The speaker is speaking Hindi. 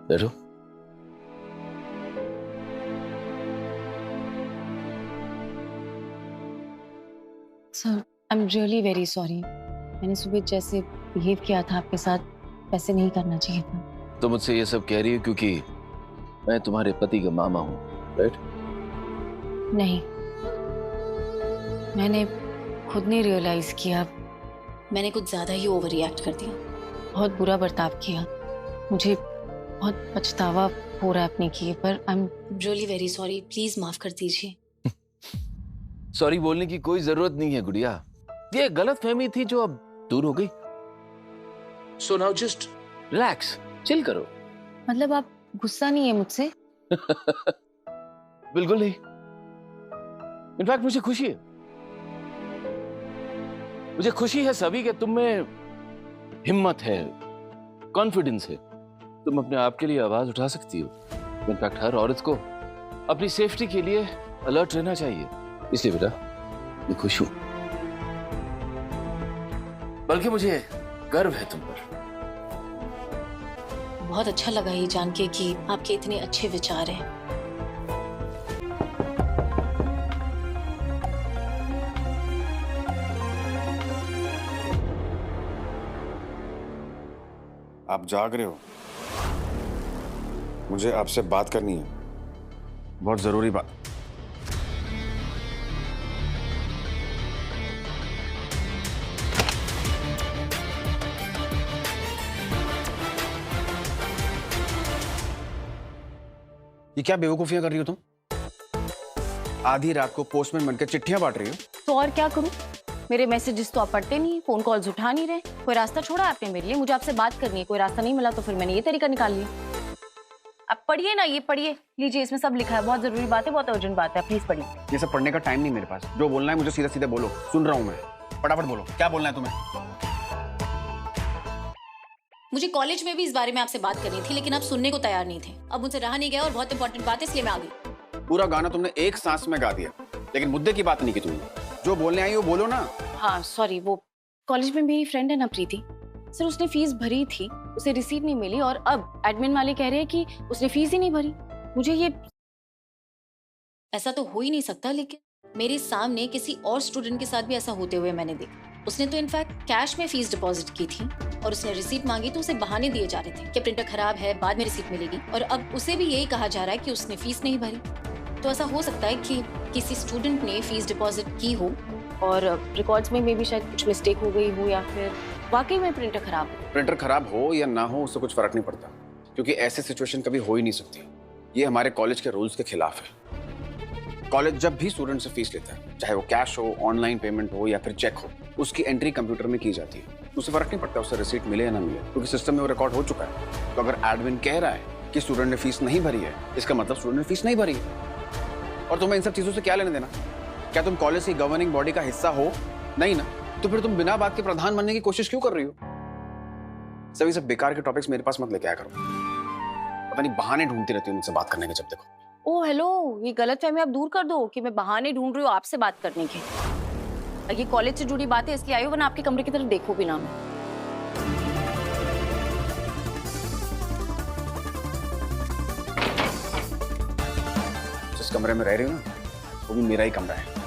बैठो। Sir, I am really very sorry. मैंने सुबह जैसे बिहेव किया था आपके साथ, वैसे नहीं करना चाहिए था। तो मुझसे ये सब कह रही है क्योंकि मैं तुम्हारे पति का मामा हूँ, राइट? नहीं, मैंने खुद नहीं रियलाइज किया। मैंने कुछ ज्यादा ही ओवर रिएक्ट कर दिया। बहुत बुरा बर्ताव किया। मुझे बहुत पछतावा हो रहा है अपने किए पर। I am really very sorry. Please माफ कर दीजिए। सॉरी बोलने की कोई जरूरत नहीं है गुड़िया। ये गलतफहमी थी जो अब दूर हो गई। So now just relax, chill करो। मतलब आप गुस्सा नहीं है मुझसे? बिल्कुल नहीं। इनफैक्ट मुझे खुशी है। मुझे खुशी है सभी के तुम में हिम्मत है, कॉन्फिडेंस है। तुम अपने आप के लिए आवाज उठा सकती हो। इनफैक्ट हर औरत को अपनी सेफ्टी के लिए अलर्ट रहना चाहिए। इसलिए बेटा मैं खुश हूं, बल्कि मुझे गर्व है तुम पर। बहुत अच्छा लगा ये जान के कि आपके इतने अच्छे विचार हैं। आप जाग रहे हो? मुझे आपसे बात करनी है, बहुत जरूरी बात। ये क्या बेवकूफियां कर रही हो तुम? आधी रात को पोस्टमैन बनकर चिट्ठियां बांट रही हो। तो और क्या करूं? मेरे मैसेजेस तो आप पढ़ते नहीं, फोन कॉल्स उठा नहीं रहे। कोई रास्ता छोड़ा आपने मेरे लिए? मुझे आपसे बात करनी है, कोई रास्ता नहीं मिला तो फिर मैंने ये तरीका निकाल लिया। आप पढ़िए ना, ये पढ़िए, लीजिए, इसमें सब लिखा है। बहुत जरूरी बात है, बहुत अर्जेंट बात है, प्लीज पढ़िए। ये सब पढ़ने का टाइम नहीं मेरे पास। जो बोलना है मुझे सीधा सीधा बोलो, सुन रहा हूं मैं। फटाफट बोलो, क्या बोलना है तुम्हें? मुझे कॉलेज में भी इस बारे में आपसे बात करनी थी, लेकिन आप सुनने को तैयार नहीं थे। अब मुझसे रहा नहीं गया और बहुत इंपॉर्टेंट बात है, इसलिए मैं आ गई। पूरा गाना तुमने एक सांस में गा दिया, लेकिन मुद्दे की बात नहीं की तुमने। जो बोलने आई वो बोलो ना। हाँ सॉरी, वो कॉलेज में मेरी फ्रेंड है ना प्रीति सर, उसने फीस भरी थी, उसे रिसीट नहीं मिली और अब एडमिन वाले कह रहे हैं कि उसने फीस ही नहीं भरी। मुझे ये ऐसा तो हो ही नहीं सकता, लेकिन मेरे सामने किसी और स्टूडेंट के साथ भी ऐसा होते हुए मैंने देखा। उसने तो इनफैक्ट कैश में फीस डिपॉजिट की थी और उसने रिसीट मांगी तो उसे बहाने दिए जा रहे थे कि प्रिंटर खराब है, बाद में रिसीट मिलेगी। और अब उसे भी यही कहा जा रहा है कि उसने फीस नहीं भरी। तो ऐसा हो सकता है कि किसी स्टूडेंट ने फीस डिपॉजिट की हो और रिकॉर्ड्स में भी शायद कुछ मिस्टेक हो गई हो, या फिर वाकई में प्रिंटर खराब हो। प्रिंटर खराब हो या ना हो उससे कुछ फर्क नहीं पड़ता, क्योंकि ऐसी सिचुएशन कभी हो ही नहीं सकती। ये हमारे कॉलेज के रूल्स के खिलाफ है। कॉलेज जब भी स्टूडेंट से फीस लेता है, चाहे वो कैश हो, ऑनलाइन पेमेंट हो या फिर चेक हो, उसकी एंट्री कंप्यूटर में की जाती है। उससे फर्क नहीं पड़ता उससे रिसीट मिले या ना मिले, क्योंकि सिस्टम में वो रिकॉर्ड हो चुका है। तो अगर एडमिन कह रहा है कि स्टूडेंट ने फीस नहीं भरी है, इसका मतलब स्टूडेंट ने फीस नहीं भरी है। और तुम्हें इन सब चीजों से क्या लेना देना? क्या तुम कॉलेज की गवर्निंग बॉडी का हिस्सा हो? नहीं ना, तो फिर तुम बिना बात के प्रधान बनने की कोशिश क्यों कर रही हो? सभी सब बेकार के टॉपिक्स मेरे पास मत लेके आया करो। पता नहीं बहाने ढूंढती रहती हो मुझसे बात करने के जब देखो। ओह हेलो, ये गलतफहमी आप दूर कर दो कि मैं बहाने ढूंढ रही हूँ आपसे बात करने के। ये कॉलेज से जुड़ी बात है इसलिए आई हूँ, वरना आपके कमरे की तरफ देखो भी ना मैं। जिस कमरे में रह रही हो ना, वो भी मेरा ही कमरा है।